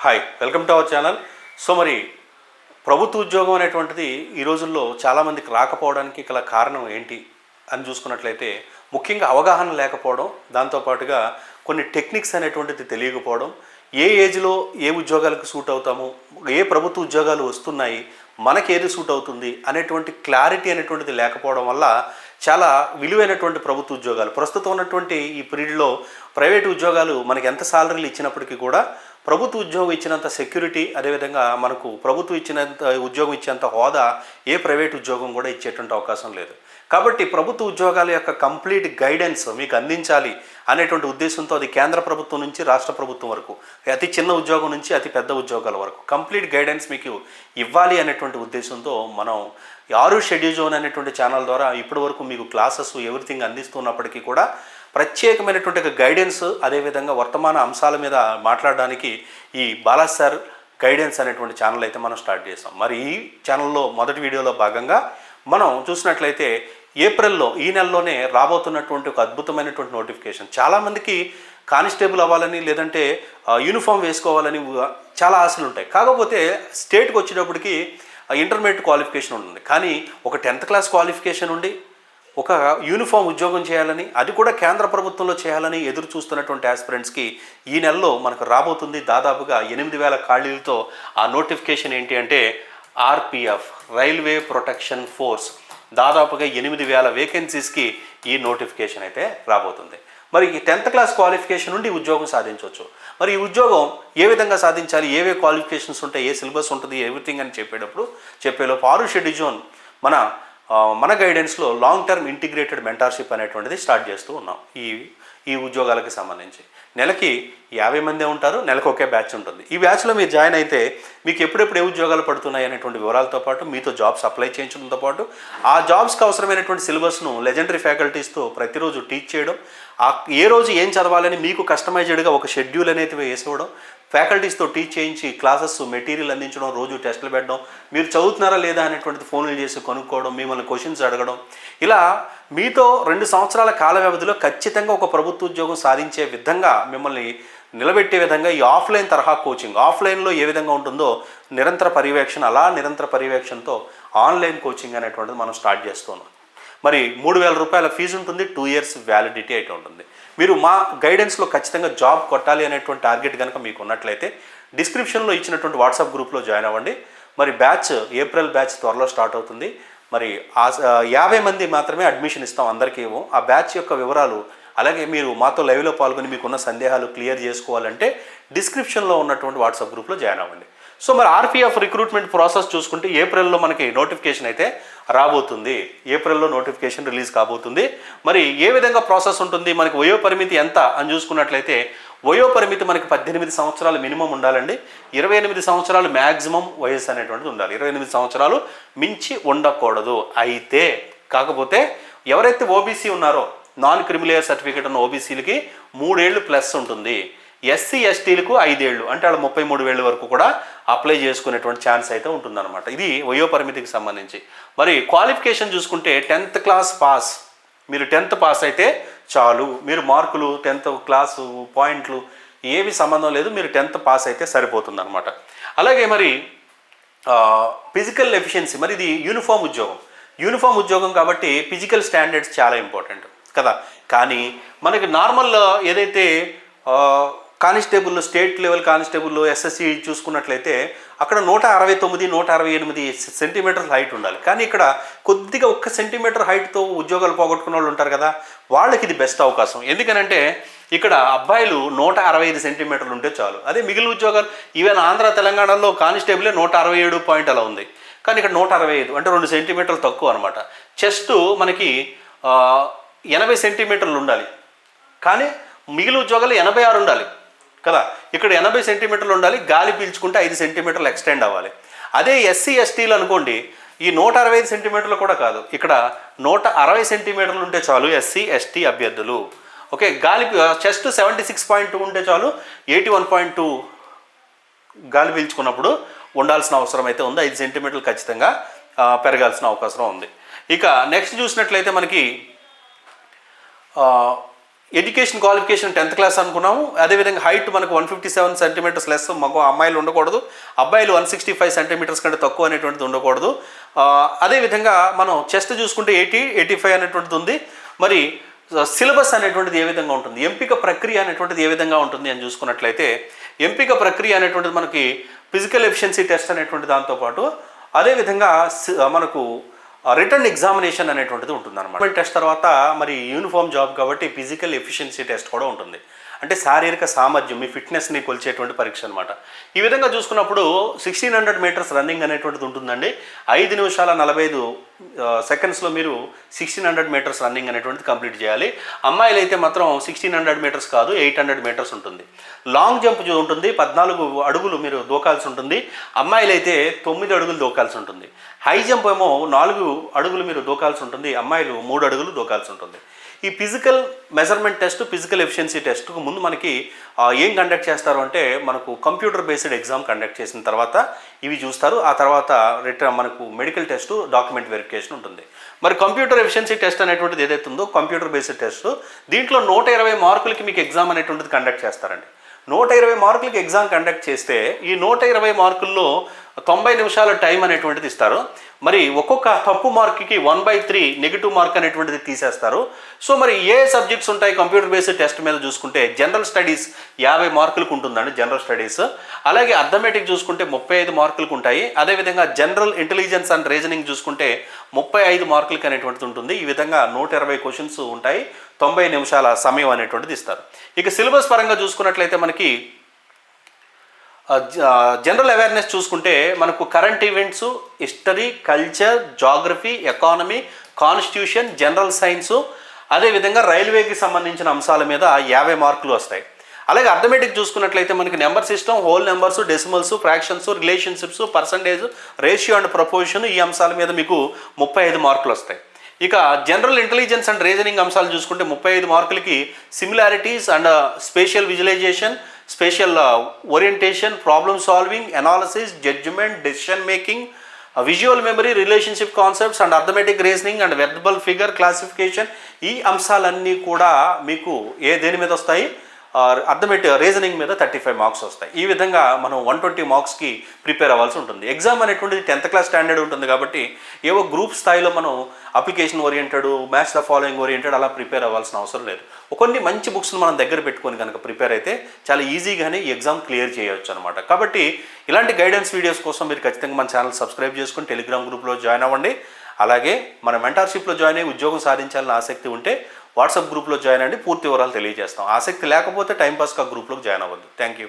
Hi, welcome to our channel. So మరి ప్రభుత్వ ఉద్యోగం అనేటువంటిది ఈ రోజుల్లో చాలామందికి రాకపోవడానికి గల కారణం ఏంటి అని చూసుకున్నట్లయితే ముఖ్యంగా అవగాహన లేకపోవడం, దాంతోపాటుగా కొన్ని టెక్నిక్స్ అనేటువంటిది తెలియకపోవడం, ఏ ఏజ్లో ఏ ఉద్యోగాలకు సూట్ అవుతాము, ఏ ప్రభుత్వ ఉద్యోగాలు వస్తున్నాయి, మనకి ఏది సూట్ అవుతుంది అనేటువంటి క్లారిటీ అనేటువంటిది లేకపోవడం వల్ల చాలా విలువైనటువంటి ప్రభుత్వ ఉద్యోగాలు ప్రస్తుతం ఉన్నటువంటి ఈ పీరియడ్లో ప్రైవేటు ఉద్యోగాలు మనకి ఎంత సాలరీలు ఇచ్చినప్పటికీ కూడా ప్రభుత్వ ఉద్యోగం ఇచ్చినంత సెక్యూరిటీ, అదేవిధంగా మనకు ప్రభుత్వం ఇచ్చినంత ఉద్యోగం ఇచ్చేంత హోదా ఏ ప్రైవేట్ ఉద్యోగం కూడా ఇచ్చేటువంటి అవకాశం లేదు. కాబట్టి ప్రభుత్వ ఉద్యోగాల యొక్క కంప్లీట్ గైడెన్స్ మీకు అందించాలి అనేటువంటి ఉద్దేశంతో అది కేంద్ర ప్రభుత్వం నుంచి రాష్ట్ర ప్రభుత్వం వరకు, అతి చిన్న ఉద్యోగం నుంచి అతి పెద్ద ఉద్యోగాల వరకు కంప్లీట్ గైడెన్స్ మీకు ఇవ్వాలి అనేటువంటి ఉద్దేశంతో మనం ఆరు షెడ్యూల్ జోన్ అనేటువంటి ఛానల్ ద్వారా ఇప్పటి వరకు మీకు క్లాసెస్ ఎవ్రీథింగ్ అందిస్తున్నప్పటికీ కూడా ప్రత్యేకమైనటువంటి గైడెన్స్, అదేవిధంగా వర్తమాన అంశాల మీద మాట్లాడడానికి ఈ బాలాజ్ సార్ గైడెన్స్ అనేటువంటి ఛానల్ అయితే మనం స్టార్ట్ చేసాం. మరి ఈ ఛానల్లో మొదటి వీడియోలో భాగంగా మనం చూసినట్లయితే ఏప్రిల్లో ఈ నెలలోనే రాబోతున్నటువంటి ఒక అద్భుతమైనటువంటి నోటిఫికేషన్. చాలామందికి కానిస్టేబుల్ అవ్వాలని, లేదంటే యూనిఫామ్ వేసుకోవాలని చాలా ఆశలు ఉంటాయి. కాకపోతే స్టేట్కి వచ్చేటప్పటికి ఇంటర్మీడియట్ క్వాలిఫికేషన్ ఉంటుంది, కానీ ఒక 10th క్లాస్ క్వాలిఫికేషన్ ఉండి ఒక యూనిఫామ్ ఉద్యోగం చేయాలని, అది కూడా కేంద్ర ప్రభుత్వంలో చేయాలని ఎదురు చూస్తున్నటువంటి ఆస్పిరెంట్స్కి ఈ నెలలో మనకు రాబోతుంది దాదాపుగా 8,000 ఖాళీలతో. ఆ నోటిఫికేషన్ ఏంటి అంటే ఆర్పిఎఫ్, రైల్వే ప్రొటెక్షన్ ఫోర్స్, దాదాపుగా 8,000 వేకెన్సీస్కి ఈ నోటిఫికేషన్ అయితే రాబోతుంది. మరి ఈ 10th క్లాస్ క్వాలిఫికేషన్ నుండి ఉద్యోగం సాధించవచ్చు. మరి ఈ ఉద్యోగం ఏ విధంగా సాధించాలి, ఏవే క్వాలిఫికేషన్స్ ఉంటాయి, ఏ సిలబస్ ఉంటుంది, ఎవ్రీథింగ్ అని చెప్పేలోపు ఆరు షెడ్యూల్ జోన్ మన గైడెన్స్లో లాంగ్ టర్మ్ ఇంటిగ్రేటెడ్ మెంటార్షిప్ అనేటువంటిది స్టార్ట్ చేస్తూ ఉన్నాం. ఈ ఉద్యోగాలకు సంబంధించి నెలకి 50 మందే ఉంటారు, నెలకు ఒకే బ్యాచ్ ఉంటుంది. ఈ బ్యాచ్లో మీరు జాయిన్ అయితే మీకు ఎప్పుడెప్పుడు ఏ ఉద్యోగాలు పడుతున్నాయి అనేటువంటి వివరాలతో పాటు మీతో జాబ్స్ అప్లై చేయించడంతో పాటు ఆ జాబ్స్కి అవసరమైనటువంటి సిలబస్ను లెజెండరీ ఫ్యాకల్టీస్తో ప్రతిరోజు టీచ్ చేయడం, ఏ రోజు ఏం చదవాలని మీకు కస్టమైజ్డ్గా ఒక షెడ్యూల్ అనేది వేసుకోవడం, ఫ్యాకల్టీస్తో టీచ్ చేయించి క్లాసెస్ మెటీరియల్ అందించడం, రోజు టెస్టులు పెట్టడం, మీరు చదువుతున్నారా లేదా అనేటువంటిది ఫోన్లు చేసి కనుక్కోవడం, మిమ్మల్ని క్వశ్చన్స్ అడగడం, ఇలా మీతో 2 సంవత్సరాల కాల వ్యవధిలో ఖచ్చితంగా ఒక ప్రభుత్వ ఉద్యోగం సాధించే విధంగా మిమ్మల్ని నిలబెట్టే విధంగా ఈ ఆఫ్లైన్ తరహా కోచింగ్, ఆఫ్లైన్లో ఏ విధంగా ఉంటుందో నిరంతర పర్యవేక్షణ, అలా నిరంతర పర్యవేక్షణతో ఆన్లైన్ కోచింగ్ అనేటువంటిది మనం స్టార్ట్ చేస్తున్నాం. మరి 3,000 రూపాయల ఫీజు ఉంటుంది, 2 years వ్యాలిడిటీ అయితే ఉంటుంది. మీరు మా గైడెన్స్లో ఖచ్చితంగా జాబ్ కొట్టాలి అనేటువంటి టార్గెట్ కనుక మీకు ఉన్నట్లయితే డిస్క్రిప్షన్లో ఇచ్చినటువంటి వాట్సాప్ గ్రూప్లో జాయిన్ అవ్వండి. మరి బ్యాచ్ ఏప్రిల్ బ్యాచ్ త్వరలో స్టార్ట్ అవుతుంది. మరి 50 మంది మాత్రమే అడ్మిషన్ ఇస్తాం, అందరికీ ఏమో. ఆ బ్యాచ్ యొక్క వివరాలు, అలాగే మీరు మాతో లైవ్లో పాల్గొని మీకున్న సందేహాలు క్లియర్ చేసుకోవాలంటే డిస్క్రిప్షన్లో ఉన్నటువంటి వాట్సాప్ గ్రూప్లో జాయిన్ అవ్వండి. సో మరి ఆర్పిఎఫ్ రిక్రూట్మెంట్ ప్రాసెస్ చూసుకుంటే ఏప్రిల్లో మనకి నోటిఫికేషన్ అయితే రాబోతుంది. ఏప్రిల్లో నోటిఫికేషన్ రిలీజ్ కాబోతుంది. మరి ఏ విధంగా ప్రాసెస్ ఉంటుంది, మనకి వయో పరిమితి ఎంత అని చూసుకున్నట్లయితే వయో పరిమితి మనకి 18 సంవత్సరాలు మినిమం ఉండాలండి. 28 సంవత్సరాలు మ్యాక్సిమం వయసు అనేటువంటిది ఉండాలి. 28 సంవత్సరాలు మించి ఉండకూడదు. అయితే కాకపోతే ఎవరైతే ఓబీసీ ఉన్నారో, నాన్ క్రిమిలేయర్ సర్టిఫికేట్ ఉన్న ఓబీసీలకి 3 ఏళ్ళు ప్లస్ ఉంటుంది. ఎస్సీ ఎస్టీలకు 5 ఏళ్ళు, అంటే వాళ్ళు 33,000 వరకు కూడా అప్లై చేసుకునేటువంటి ఛాన్స్ అయితే ఉంటుందన్నమాట. ఇది వయో పరిమితికి సంబంధించి. మరి క్వాలిఫికేషన్ చూసుకుంటే 10th క్లాస్ పాస్, మీరు 10th పాస్ అయితే చాలు. మీరు మార్కులు 10th క్లాసు పాయింట్లు ఏవి సంబంధం లేదు, మీరు 10th పాస్ అయితే సరిపోతుంది అనమాట. అలాగే మరి ఫిజికల్ ఎఫిషియన్సీ, మరి ఇది యూనిఫామ్ ఉద్యోగం కాబట్టి ఫిజికల్ స్టాండర్డ్స్ చాలా ఇంపార్టెంట్ కదా. కానీ మనకి నార్మల్ ఏదైతే constable, state level constable SSC చూసుకున్నట్లయితే అక్కడ 169, 168 సెంటీమీటర్ల హైట్ ఉండాలి. కానీ ఇక్కడ కొద్దిగా 1 సెంటీమీటర్ హైట్తో ఉద్యోగాలు పోగొట్టుకున్న వాళ్ళు ఉంటారు కదా, వాళ్ళకి ఇది బెస్ట్ అవకాశం. ఎందుకనంటే ఇక్కడ అబ్బాయిలు 165 సెంటీమీటర్లు ఉంటే చాలు. అదే మిగిలిన ఉద్యోగాలు ఈవెన్ ఆంధ్ర తెలంగాణలో కానిస్టేబులే 167 పాయింట్ అలా ఉంది, కానీ ఇక్కడ 165 అంటే 2 సెంటీమీటర్లు తక్కువ అనమాట. చెస్ట్ మనకి 80 సెంటీమీటర్లు ఉండాలి, కానీ మిగిలిన ఉద్యోగాలు 86 ఉండాలి కదా. ఇక్కడ 80 సెంటీమీటర్లు ఉండాలి, గాలి పీల్చుకుంటే 5 సెంటీమీటర్లు ఎక్స్టెండ్ అవ్వాలి. అదే ఎస్సీ ఎస్టీలు అనుకోండి, ఈ 165 సెంటీమీటర్లు కూడా కాదు, ఇక్కడ 160 సెంటీమీటర్లు ఉంటే చాలు ఎస్సీ ఎస్టీ అభ్యర్థులు. ఓకే, గాలి చెస్ట్ 76.2 ఉంటే చాలు, 81.2 గాలి పీల్చుకున్నప్పుడు ఉండాల్సిన అవసరం అయితే ఉంది. 5 సెంటీమీటర్లు ఖచ్చితంగా పెరగాల్సిన అవకాశం ఉంది. ఇక నెక్స్ట్ చూసినట్లయితే మనకి ఎడ్యుకేషన్ క్వాలిఫికేషన్ 10th క్లాస్ అనుకున్నాము. అదేవిధంగా హైట్ మనకు 157 సెంటీమీటర్స్ లెస్ అమ్మాయిలు ఉండకూడదు, అబ్బాయిలు 165 సెంటీమీటర్స్ కంటే తక్కువ అనేటువంటిది ఉండకూడదు. అదేవిధంగా మనం చెస్ట్ చూసుకుంటే 85 అనేటువంటిది ఉంది. మరి సిలబస్ అనేటువంటిది ఏ విధంగా ఉంటుంది, ఎంపిక ప్రక్రియ అనేటువంటిది ఏ విధంగా ఉంటుంది అని చూసుకున్నట్లయితే ఎంపిక ప్రక్రియ అనేటువంటిది మనకి ఫిజికల్ ఎఫిషియన్సీ టెస్ట్ అనేటువంటి దాంతోపాటు అదేవిధంగా మనకు రిటర్న్ ఎగ్జామినేషన్ అనేటువంటిది ఉంటుంది అనమాట. టెస్ట్ తర్వాత మరి యూనిఫామ్ జాబ్ కాబట్టి ఫిజికల్ ఎఫిషియన్సీ టెస్ట్ కూడా ఉంటుంది. అంటే శారీరక సామర్థ్యం, మీ ఫిట్నెస్ని కొలిచేటువంటి పరీక్ష అనమాట. ఈ విధంగా చూసుకున్నప్పుడు 1600 మీటర్స్ రన్నింగ్ అనేటువంటిది ఉంటుందండి. 5 నిమిషాల 45 సెకండ్స్లో మీరు 1600 మీటర్స్ రన్నింగ్ అనేటువంటిది కంప్లీట్ చేయాలి. అమ్మాయిలు అయితే మాత్రం 1600 మీటర్స్ కాదు, 800 మీటర్స్ ఉంటుంది. లాంగ్ జంప్ ఉంటుంది, 14 అడుగులు మీరు దూకాల్సి ఉంటుంది. అమ్మాయిలు అయితే 9 అడుగులు దూకాల్సి ఉంటుంది. హై జంప్ ఏమో 4 అడుగులు మీరు దూకాల్సి ఉంటుంది, అమ్మాయిలు 3 అడుగులు దూకాల్సి ఉంటుంది. ఈ physical measurement test, physical efficiency టెస్ట్కు ముందు మనకి ఏం కండక్ట్ చేస్తారు అంటే మనకు కంప్యూటర్ బేస్డ్ ఎగ్జామ్ కండక్ట్ చేసిన తర్వాత ఇవి చూస్తారు. ఆ తర్వాత మనకు మెడికల్ టెస్ట్, డాక్యుమెంట్ వెరిఫికేషన్ ఉంటుంది. మరి కంప్యూటర్ ఎఫిషియన్సీ టెస్ట్ అనేటువంటిది ఏదైతే ఉందో కంప్యూటర్ బేస్డ్ టెస్ట్, దీంట్లో 120 మార్కులకి మీకు ఎగ్జామ్ అనేటువంటిది కండక్ట్ చేస్తారండి. 120 మార్కులకి ఎగ్జామ్ కండక్ట్ చేస్తే ఈ 120 మార్కుల్లో 90 నిమిషాల టైం అనేటువంటిది ఇస్తారు. మరి ఒక్కొక్క తప్పు మార్క్కి 1/3 నెగిటివ్ మార్క్ అనేటువంటిది తీసేస్తారు. సో మరి ఏ సబ్జెక్ట్స్ ఉంటాయి కంప్యూటర్ బేస్డ్ టెస్ట్ మీద చూసుకుంటే జనరల్ స్టడీస్ 50 మార్కులకు ఉంటుందండి జనరల్ స్టడీస్. అలాగే అర్థమెటిక్ చూసుకుంటే 35 మార్కులకు ఉంటాయి. అదేవిధంగా జనరల్ ఇంటెలిజెన్స్ అండ్ రీజనింగ్ చూసుకుంటే 35 మార్కులకి అనేటువంటిది ఉంటుంది. ఈ విధంగా 120 క్వశ్చన్స్ ఉంటాయి, 90 నిమిషాల సమయం అనేటువంటిది ఇస్తారు. ఇక సిలబస్ పరంగా చూసుకున్నట్లయితే మనకి జనరల్ అవేర్నెస్ చూసుకుంటే మనకు current events, history, culture, geography, economy, constitution, general science, అదేవిధంగా రైల్వేకి సంబంధించిన అంశాల మీద 50 మార్కులు వస్తాయి. అలాగే అర్థమెటిక్ చూసుకున్నట్లయితే మనకి number system, whole numbers, decimals, fractions, relationships, percentage, ratio and proportion, ఈ అంశాల మీద మీకు 35 మార్కులు వస్తాయి. ఇక జనరల్ ఇంటెలిజెన్స్ అండ్ రీజనింగ్ అంశాలు చూసుకుంటే 35 మార్కులకి similarities and spatial visualization, spatial orientation, problem solving, analysis, judgement, decision making, visual memory, relationship concepts and arithmetic reasoning and verbal figure classification, ఈ అంశాలన్నీ కూడా మీకు దేని మీద వస్తాయి, అర్థమెటిక్ రీజనింగ్ మీద 35 మార్క్స్ వస్తాయి. ఈ విధంగా మనం 120 మార్క్స్కి ప్రిపేర్ అవ్వాల్సి ఉంటుంది. ఎగ్జామ్ అనేటువంటిది 10th క్లాస్ స్టాండర్డ్ ఉంటుంది కాబట్టి ఏవో గ్రూప్ స్థాయిలో మనం application oriented, match the following oriented అలా ప్రిపేర్ అవ్వాల్సిన అవసరం లేదు. కొన్ని మంచి బుక్స్ని మనం దగ్గర పెట్టుకొని కనుక ప్రిపేర్ అయితే చాలా ఈజీగానే ఈ ఎగ్జామ్ క్లియర్ చేయవచ్చు అనమాట. కాబట్టి ఇలాంటి గైడెన్స్ వీడియోస్ కోసం మీరు ఖచ్చితంగా మన ఛానల్ సబ్స్క్రైబ్ చేసుకొని టెలిగ్రామ్ గ్రూప్లో జాయిన్ అవ్వండి. అలాగే మన మెంటర్షిప్లో జాయిన్ అయ్యి ఉద్యోగం సాధించాలని ఆసక్తి ఉంటే వాట్సాప్ గ్రూప్లో జాయిన్ అయ్యి పూర్తి వివరాలు తెలియజేస్తాం. ఆసక్తి లేకపోతే టైంపాస్గా గ్రూప్లోకి జాయిన్ అవ్వద్దు. Thank you.